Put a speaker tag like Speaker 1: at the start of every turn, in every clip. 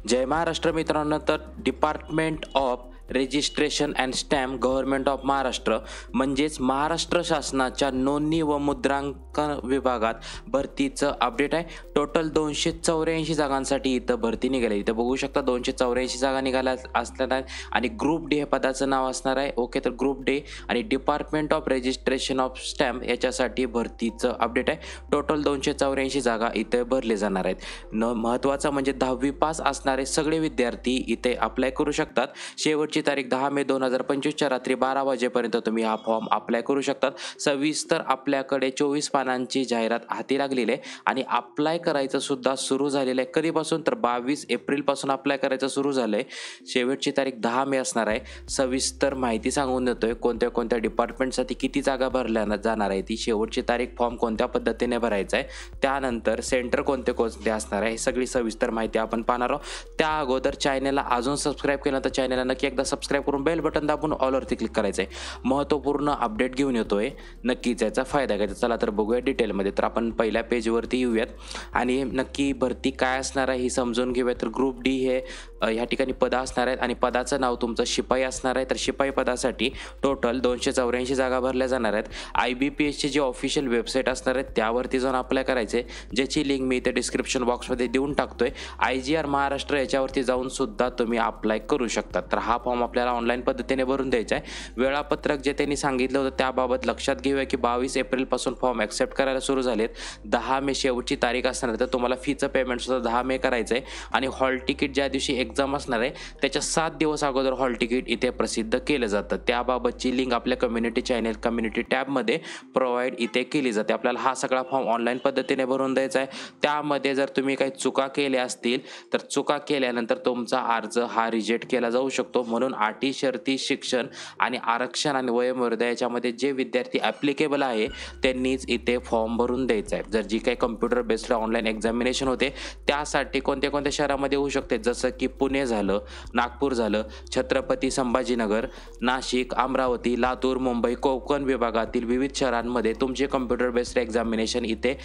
Speaker 1: जय महाराष्ट्र मित्रांनो. तर department of registration and stamp government of Maharashtra म्हणजेच महाराष्ट्र शासनाच्या नोंदणी व मुद्रांकन विभागात भरतीचं अपडेट आहे. टोटल 284 जागांसाठी इथं भरती निघाली. इथं बघू शकता 284 जागा निघाल्या असणार आहेत आणि ग्रुप डी हे पदाचं नाव असणार आहे. ओके, तर ग्रुप डी आणि department of registration of stamp याच्यासाठी भरतीचं अपडेट आहे. टोटल 284 जागा इथे भरले जाणार आहेत. महत्त्वाचं म्हणजे 10वी पास असणारे सगळे विद्यार्थी इथे अप्लाय करू शकतात. शेवटची तारीख 10 मे 2025 रात्री 12 वाजेपर्यंत तुम्ही हा फॉर्म अप्लाय करू शकतात. सविस्तर आपल्याकडे 24 पानांची जाहिरात हाती लागलेली आहे आणि अप्लाय करायचं सुद्धा सुरू झालेलं आहे. कधीपासून तर 22 एप्रिलपासून अप्लाय करायचं सुरू झालं आहे. शेवटची तारीख 10 मे असणार आहे. सविस्तर माहिती सांगून देतोय कोणत्या कोणत्या डिपार्टमेंटसाठी किती जागा भरल्या जाणार आहे, ती शेवटची तारीख, फॉर्म कोणत्या पद्धतीने भरायचा आहे, त्यानंतर सेंटर कोणते कोणते असणार आहे, ही सगळी सविस्तर माहिती आपण पाहणार आहोत. त्या अगोदर चॅनलला अजून सबस्क्राईब केलं तर चॅनलला नक्की एकदा सबस्क्राईब करून बेल बटन दाबून ऑलवरती क्लिक करायचं आहे. महत्त्वपूर्ण अपडेट घेऊन येतोय, नक्कीच याचा फायदा घ्यायचा. चला तर बघूया डिटेलमध्ये. तर आपण पहिल्या पेजवरती येऊयात आणि नक्की भरती काय असणार आहे ही समजून घेऊया. तर ग्रुप डी हे ह्या ठिकाणी पदं असणार आहेत आणि पदाचं नाव तुमचं शिपाई असणार आहे. तर शिपाई पदासाठी टोटल 284 जागा भरल्या जाणार आहेत. IBPSची जी ऑफिशियल वेबसाईट असणार आहे त्यावरती जाऊन अप्लाय करायचे, ज्याची लिंक मी इथे डिस्क्रिप्शन बॉक्समध्ये देऊन टाकतोय. IGR महाराष्ट्र याच्यावरती जाऊन सुद्धा तुम्ही अप्लाय करू शकता. तर हा फॉर्म आपल्याला ऑनलाईन पद्धतीने भरून द्यायचा आहे. वेळापत्रक जे त्यांनी सांगितलं होतं त्याबाबत लक्षात घेऊया की 22 एप्रिलपासून फॉर्म ॲक्सेप्ट करायला सुरू झालेत. 10 मे शेवटची तारीख असणार आहे. तर तुम्हाला फीचं पेमेंट सुद्धा 10 मे करायचं आहे आणि हॉल तिकीट ज्या दिवशी एक्झाम असणार आहे त्याच्या 7 दिवस अगोदर हॉल तिकीट इथे प्रसिद्ध केलं जातं. त्याबाबतची लिंक आपल्या कम्युनिटी चॅनल कम्युनिटी टॅबमध्ये प्रोव्हाइड इथे केली जाते. आपल्याला हा सगळा फॉर्म ऑनलाईन पद्धतीने भरून द्यायचा आहे. त्यामध्ये जर तुम्ही काही चुका केल्या असतील तर चुका केल्यानंतर तुमचा अर्ज हा रिजेक्ट केला जाऊ शकतो. म्हणून अटी, शर्ती, शिक्षण आणि आरक्षण आणि वयोमर्यादा याच्यामध्ये जे विद्यार्थी ॲप्लिकेबल आहे त्यांनीच इथे फॉर्म भरून द्यायचा आहे. जर जी काही कम्प्युटर बेस्ड ऑनलाईन एक्झामिनेशन होते त्यासाठी कोणत्या कोणत्या शहरामध्ये होऊ शकते, जसं की पुणे झालं, नागपूर झालं, छत्रपती संभाजीनगर, नाशिक, अमरावती, लातूर, मुंबई, कोकण विभागातील विविध शहरांमध्ये तुमचे कम्प्युटर बेस्ड एक्झामिनेशन इथे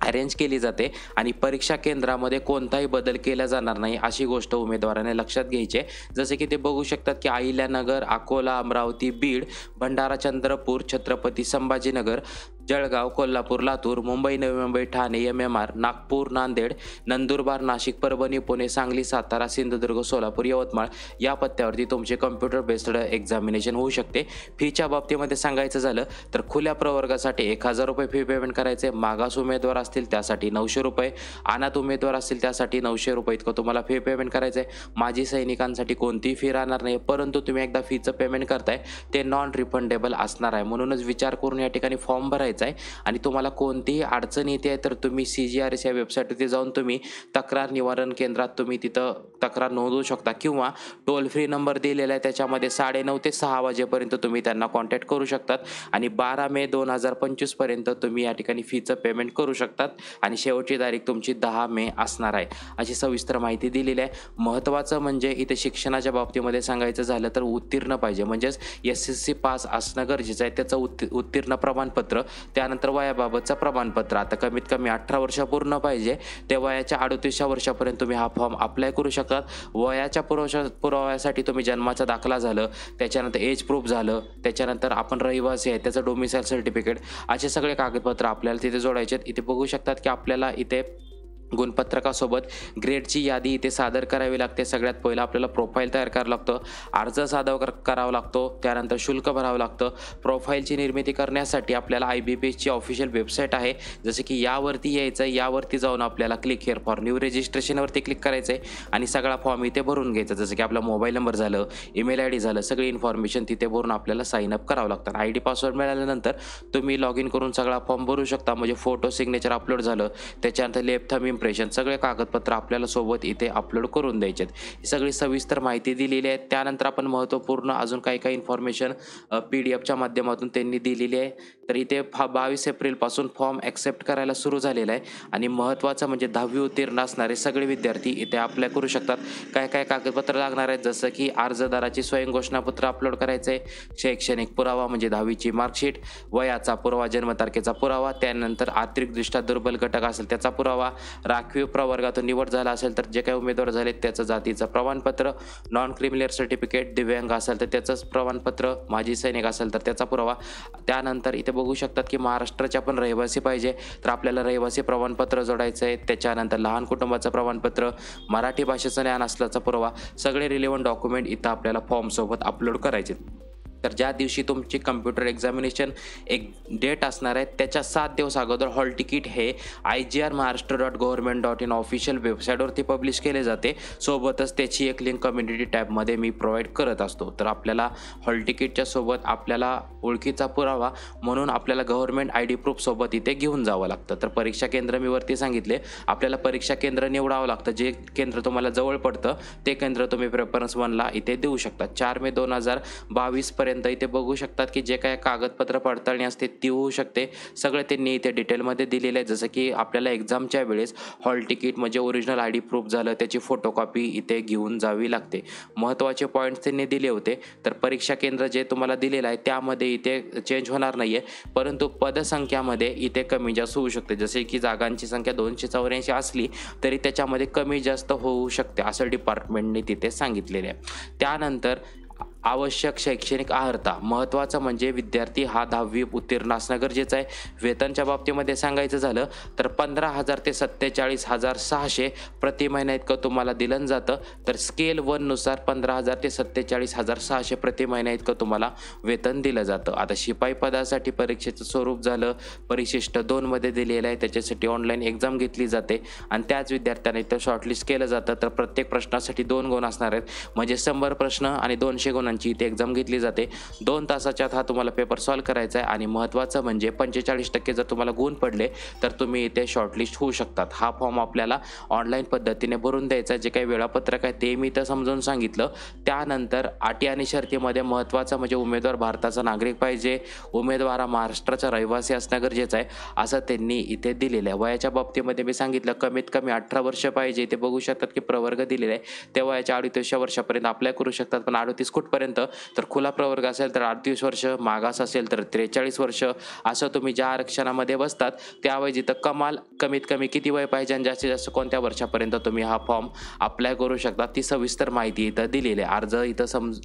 Speaker 1: अरेंज केली जाते आणि परीक्षा केंद्रामध्ये कोणताही बदल केला जाणार नाही अशी गोष्ट उमेदवाराने लक्षात घ्यायची आहे. जसे की ते बघू शकतात की अहिल्यानगर, अकोला, अमरावती, बीड, भंडारा, चंद्रपूर, छत्रपती संभाजीनगर, जळगाव, कोल्हापूर, लातूर, मुंबई, नवी मुंबई, ठाणे, MMR, नागपूर, नांदेड, नंदुरबार, नाशिक, परभणी, पुणे, सांगली, सातारा, सिंधुदुर्ग, सोलापूर, यवतमाळ या पत्त्यावरती तुमचे कम्प्युटर बेस्ड एक्झामिनेशन होऊ शकते. फीच्या बाबतीमध्ये सांगायचं झालं तर खुल्या प्रवर्गासाठी 1000 रुपये फी पेमेंट करायचे. मागास उमेदवार असतील त्यासाठी 900 रुपये, अनाथ उमेदवार असतील त्यासाठी 900 रुपये इतकं तुम्हाला फी पेमेंट करायचं आहे. माजी सैनिकांसाठी कोणतीही फी राहणार नाही, परंतु तुम्ही एकदा फीचं पेमेंट करताय ते नॉन रिफंडेबल असणार आहे. म्हणूनच विचार करून या ठिकाणी फॉर्म भरायचा आहे. आणि तुम्हाला कोणतीही अडचण येते आहे तर तुम्ही CGRS या वेबसाईटवरती जाऊन तुम्ही तक्रार निवारण केंद्रात तुम्ही तिथं तक्रार नोंदवू शकता किंवा टोल फ्री नंबर दिलेला आहे त्याच्यामध्ये 9:30 ते 6 वाजेपर्यंत तुम्ही त्यांना कॉन्टॅक्ट करू शकतात आणि 12 मे 2025 पर्यंत तुम्ही या ठिकाणी फीचं पेमेंट करू शकतात आणि शेवटची तारीख तुमची 10 मे असणार आहे अशी सविस्तर माहिती दिलेली आहे. महत्त्वाचं म्हणजे इथे शिक्षणाच्या बाबतीमध्ये सांगायचं झालं तर उत्तीर्ण पाहिजे, म्हणजेच SSC पास असणं गरजेचं आहे. त्याचं उत्तीर्ण प्रमाणपत्र, त्यानंतर वयाबाबतचं प्रमाणपत्र. आता कमीत कमी 18 वर्ष पूर्ण पाहिजे. ते वयाच्या 38व्या वर्षापर्यंत तुम्ही हा फॉर्म अप्लाय करू शकतात. वयाच्या पुराव्यासाठी तुम्ही जन्माचा दाखला झालं, त्याच्यानंतर एज प्रूफ झालं, त्याच्यानंतर आपण रहिवासी आहे त्याचं डोमिसाईल सर्टिफिकेट, असे सगळे कागदपत्र आपल्याला तिथे जोडायचे आहेत. इथे बघू शकतात की आपल्याला इथे गुणपत्रकासोबत ग्रेडची यादी इथे सादर करावी लागते. सगळ्यात पहिलं आपल्याला प्रोफाईल तयार करावं लागतं, अर्ज सादर करावा लागतो, त्यानंतर शुल्क भरावं लागतं. प्रोफाईलची निर्मिती करण्यासाठी आपल्याला IBPSची ऑफिशियल वेबसाईट आहे, जसे की यावरती यायचं आहे. यावरती जाऊन आपल्याला क्लिक हिअर फॉर न्यू रजिस्ट्रेशनवरती क्लिक करायचं आहे आणि सगळा फॉर्म इथे भरून घ्यायचा. जसं की आपला मोबाईल नंबर झालं, ईमेल ID झालं, सगळी इन्फॉर्मेशन तिथे भरून आपल्याला साइन अप करावं लागतं. ID पासवर्ड मिळाल्यानंतर तुम्ही लॉग इन करून सगळा फॉर्म भरू शकता. म्हणजे फोटो सिग्नेचर अपलोड झालं, त्याच्यानंतर लेफ्ट थंब इम्प्रेशन, सगळे कागदपत्र आपल्याला सोबत इथे अपलोड करून द्यायचे आहेत. ही सगळी सविस्तर माहिती दिलेली आहे. त्यानंतर आपण महत्त्वपूर्ण अजून काही इन्फॉर्मेशन PDFच्या माध्यमातून त्यांनी दिलेली आहे तर इथे 22 एप्रिलपासून फॉर्म ॲक्सेप्ट करायला सुरू झालेला आहे आणि महत्त्वाचं म्हणजे 10वी उत्तीर्ण असणारे सगळे विद्यार्थी इथे अप्लाय करू शकतात. काय काय कागदपत्र लागणार आहेत, जसं की अर्जदाराची स्वयं घोषणापत्र अपलोड करायचं आहे, शैक्षणिक पुरावा म्हणजे 10वीची मार्कशीट, वयाचा पुरावा, जन्मतारखेचा पुरावा, त्यानंतर आर्थिकदृष्ट्या दुर्बल घटक असेल त्याचा पुरावा, राखीव प्रवर्गातून निवड झाला असेल तर जे काही उमेदवार झाले त्याचं जातीचं प्रमाणपत्र, नॉन क्रिमिनल सर्टिफिकेट, दिव्यांग असेल तर त्याचंच प्रमाणपत्र, माजी सैनिक असेल तर त्याचा पुरावा. त्यानंतर इथे बघू शकतात की महाराष्ट्राचे आपण रहिवासी पाहिजे तर आपल्याला रहिवासी प्रमाणपत्र जोडायचं आहे. त्याच्यानंतर लहान कुटुंबाचं प्रमाणपत्र, मराठी भाषेचं ज्ञान असल्याचा पुरावा, सगळे रिलेव्हंट डॉक्युमेंट इथं आपल्याला फॉर्मसोबत अपलोड करायचे. तर ज्या दिवशी तुमची कम्प्युटर एक्झामिनेशन एक डेट असणार आहे त्याच्या 7 दिवस अगोदर हॉल तिकीट हे igr.maharashtra.government.in ऑफिशियल वेबसाईटवरती पब्लिश केले जाते. सोबतच त्याची एक लिंक कम्युनिटी टॅबमध्ये मी प्रोव्हाइड करत असतो. तर आपल्याला हॉल तिकीटच्या सोबत आपल्याला ओळखीचा पुरावा म्हणून आपल्याला गव्हर्नमेंट ID प्रूफसोबत इथे घेऊन जावं लागतं. तर परीक्षा केंद्र मी वरती सांगितले, आपल्याला परीक्षा केंद्र निवडावं लागतं. जे केंद्र तुम्हाला जवळ पडतं ते केंद्र तुम्ही प्रेफरन्स 1ला इथे देऊ शकता. 4 मे 2022 पर्यंत इथे बघू शकतात की जे काय कागदपत्र पडताळणी असते ती होऊ शकते. सगळं त्यांनी इथे डिटेलमध्ये दिलेलं आहे. जसं की आपल्याला एक्झामच्या वेळेस हॉल तिकीट म्हणजे ओरिजिनल ID प्रूफ झालं त्याची फोटोकॉपी इथे घेऊन जावी लागते. महत्त्वाचे पॉईंट्स त्यांनी दिले होते. तर परीक्षा केंद्र जे तुम्हाला दिलेलं आहे त्यामध्ये इथे चेंज होणार नाही आहे, परंतु पदसंख्यामध्ये इथे कमी जास्त होऊ शकते. जसे की जागांची संख्या 284 असली तरी त्याच्यामध्ये कमी जास्त होऊ शकते असं डिपार्टमेंटने तिथे सांगितलेले आहे. त्यानंतर आवश्यक शैक्षणिक अर्हता, महत्त्वाचं म्हणजे विद्यार्थी हा 10वी उत्तीर्ण असणं गरजेचं आहे. वेतनच्या बाबतीमध्ये सांगायचं झालं तर 15,000 ते 47,600 प्रति महिना इतकं तुम्हाला दिलं जातं. तर स्केल 1 नुसार 15,000 ते 47,600 प्रति महिना इतकं तुम्हाला वेतन दिलं जातं. आता शिपाई पदासाठी परीक्षेचं स्वरूप झालं परिशिष्ट 2मध्ये दिलेलं आहे. त्याच्यासाठी ऑनलाईन एक्झाम घेतली जाते आणि त्याच विद्यार्थ्यांना इथं शॉर्टलिस्ट केलं जातं. तर प्रत्येक प्रश्नासाठी 2 गुण असणार आहेत, म्हणजे 100 प्रश्न आणि 200 गुणांची इथे एक्झाम घेतली जाते. 2 तासाच्या आत हा तुम्हाला पेपर सॉल्व्ह करायचा आहे आणि महत्त्वाचं म्हणजे 45% जर तुम्हाला गुण पडले तर तुम्ही इथे शॉर्टलिस्ट होऊ शकतात. हा फॉर्म आपल्याला ऑनलाईन पद्धतीने भरून द्यायचा. जे काही वेळापत्रक आहे ते मी इथं समजावून सांगितलं. त्यानंतर अटी आणि शर्तीमध्ये महत्त्वाचं म्हणजे उमेदवार भारताचा नागरिक पाहिजे, उमेदवार हा महाराष्ट्राचा रहिवासी असणं गरजेचं आहे असं त्यांनी इथे दिलेलं आहे. वयाच्या बाबतीमध्ये मी सांगितलं कमीत कमी 18 वर्ष पाहिजे. इथे बघू शकतात की प्रवर्ग दिलेला आहे त्या वयाच्या 38 वर्षापर्यंत अप्लाय करू शकतात. पण 38 कुठपर्यंत, तर खुला प्रवर्ग असेल तर 38 वर्ष, मागास असेल तर 43 वर्ष, असं तुम्ही ज्या आरक्षणामध्ये बसतात त्याऐवजी तर कमाल कमीत कमी किती वय पाहिजे आणि जास्तीत जास्त कोणत्या वर्षापर्यंत तुम्ही हा फॉर्म अप्लाय करू शकता ती सविस्तर माहिती इथं दिलेली आहे.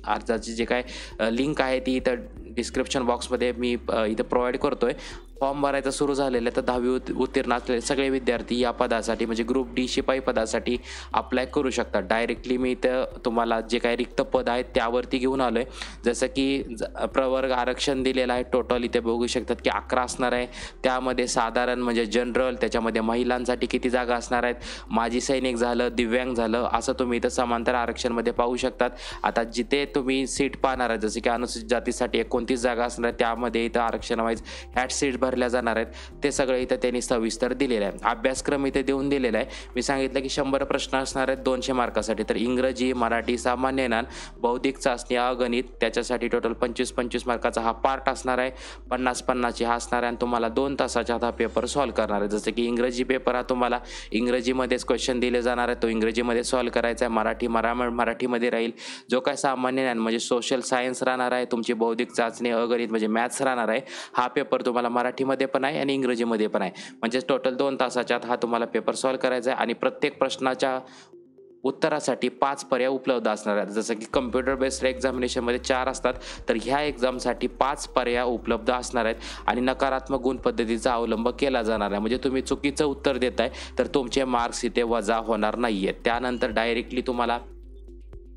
Speaker 1: अर्जाची जे काय लिंक आहे ती इथं डिस्क्रिप्शन बॉक्समध्ये मी इथं प्रोव्हाइड करतोय. फॉर्म भरायचं सुरू झालेलं आहे. तर 10वी उत्तीर्ण असलेले सगळे विद्यार्थी या पदासाठी म्हणजे ग्रुप डी शिपाई पदासाठी अप्लाय करू शकतात. डायरेक्टली मी इथं तुम्हाला जे काही रिक्त पद आहेत त्यावरती घेऊन आलो आहे. जसं की प्रवर्ग आरक्षण दिलेलं आहे. टोटल इथे बघू शकतात की 11 असणार आहे. त्यामध्ये साधारण म्हणजे जनरल, त्याच्यामध्ये महिलांसाठी किती जागा असणार आहेत, माजी सैनिक झालं, दिव्यांग झालं, असं तुम्ही इथं समांतर आरक्षणमध्ये पाहू शकतात. आता जिथे तुम्ही सीट पाहणार आहे जसे की अनुसूचित जातीसाठी 29 जागा असणार आहे त्यामध्ये इथं आरक्षण वाईज ह्याट सीट भरल्या जाणार आहेत. ते सगळं इथं त्यांनी सविस्तर दिलेलं आहे. अभ्यासक्रम इथे देऊन दिलेला आहे. मी सांगितलं की 100 प्रश्न असणार आहेत 200 मार्कासाठी. तर इंग्रजी, मराठी, सामान्य ज्ञान, बौद्धिक चाचणी, अगणित त्याच्यासाठी टोटल 25-25 मार्काचा हा पार्ट असणार आहे. 50-50 हा असणार आहे आणि तुम्हाला 2 तासाच्या हा पेपर सॉल्व्ह करणार आहे. जसं की इंग्रजी पेपर हा तुम्हाला इंग्रजीमध्येच क्वेश्चन दिले जाणार आहे, तो इंग्रजीमध्ये सॉल्व्ह करायचा आहे. मराठीमध्ये राहील. जो काय सामान्य ज्ञान म्हणजे सोशल सायन्स राहणार आहे. तुमची बौद्धिक चाचणी, अगणित म्हणजे मॅथ्स राहणार आहे. हा पेपर तुम्हाला मराठीमध्ये पण आहे आणि इंग्रजीमध्ये पण आहे. म्हणजे टोटल 2 तासाच्या आत हा तुम्हाला पेपर सॉल्व्ह करायचा आहे आणि प्रत्येक प्रश्नाच्या उत्तरासाठी 5 पर्याय उपलब्ध असणार आहेत. जसं की कम्प्युटर बेस्ड एक्झामिनेशनमध्ये 4 असतात तर ह्या एक्झामसाठी 5 पर्याय उपलब्ध असणार आहेत आणि नकारात्मक गुण पद्धतीचा अवलंब केला जाणार आहे. म्हणजे तुम्ही चुकीचं उत्तर देताय तर तुमचे मार्क्स इथे वजा होणार नाही आहेत. त्यानंतर डायरेक्टली तुम्हाला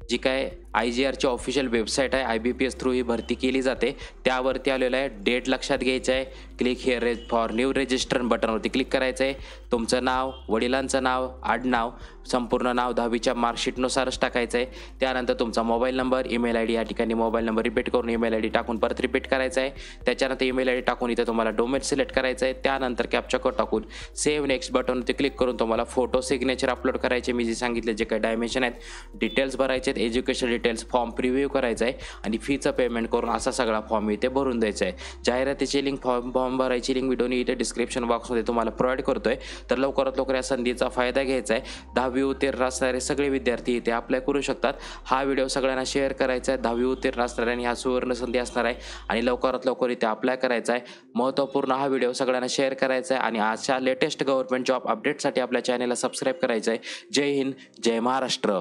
Speaker 1: जी काय IGRची ऑफिशियल वेबसाईट आहे IBPS थ्रू ही भरती केली जाते त्यावरती आलेलं आहे. डेट लक्षात घ्यायचं आहे. Click here for new register बटनवरती क्लिक करायचं आहे. तुमचं नाव, वडिलांचं नाव, आडनाव, संपूर्ण नाव 10वीच्या मार्कशीटनुसारच टाकायचं आहे. त्यानंतर तुमचा मोबाईल नंबर, ईमेल ID या ठिकाणी मोबाईल नंबर रिपीट करून ईमेल ID टाकून परत रिपीट करायचा आहे. त्याच्यानंतर ईमेल ID टाकून इथे तुम्हाला डोमेन सिलेक्ट करायचं आहे. त्यानंतर कॅप्चा कोड टाकून सेव्ह नेक्स्ट बटनवरती क्लिक करून तुम्हाला फोटो सिग्नेचर अपलोड करायचे. मी जे सांगितले जे काही डायमेन्शन आहेत डिटेल्स भरायचे आहेत, एज्युकेशन डिटेल्स फॉर्म प्रिव्ह्यू करायचा आहे आणि फीचं पेमेंट करून असा सगळा फॉर्म इथे भरून द्यायचा आहे. जाहिरातीची लिंक फॉर्म भरायची लिंक व्हिडिओनी इथे डिस्क्रिप्शन बॉक्समध्ये तुम्हाला प्रोव्हाइड करतोय. तर लवकरात लवकर या संधीचा फायदा घ्यायचा आहे. 10वी उत्तीर्ण असणारे सगळे विद्यार्थी इथे अप्लाय करू शकतात. हा व्हिडिओ सगळ्यांना शेअर करायचा आहे. 10वी उत्तीर्ण असणाऱ्यांनी हा सुवर्ण संधी असणार आहे आणि लवकरात लवकर इथे अप्लाय करायचा आहे. महत्त्वपूर्ण हा व्हिडिओ सगळ्यांना शेअर करायचा आहे आणि अशा लेटेस्ट गव्हर्नमेंट जॉब अपडेटसाठी आपल्या चॅनलला सबस्क्राईब करायचं आहे. जय हिंद, जय महाराष्ट्र.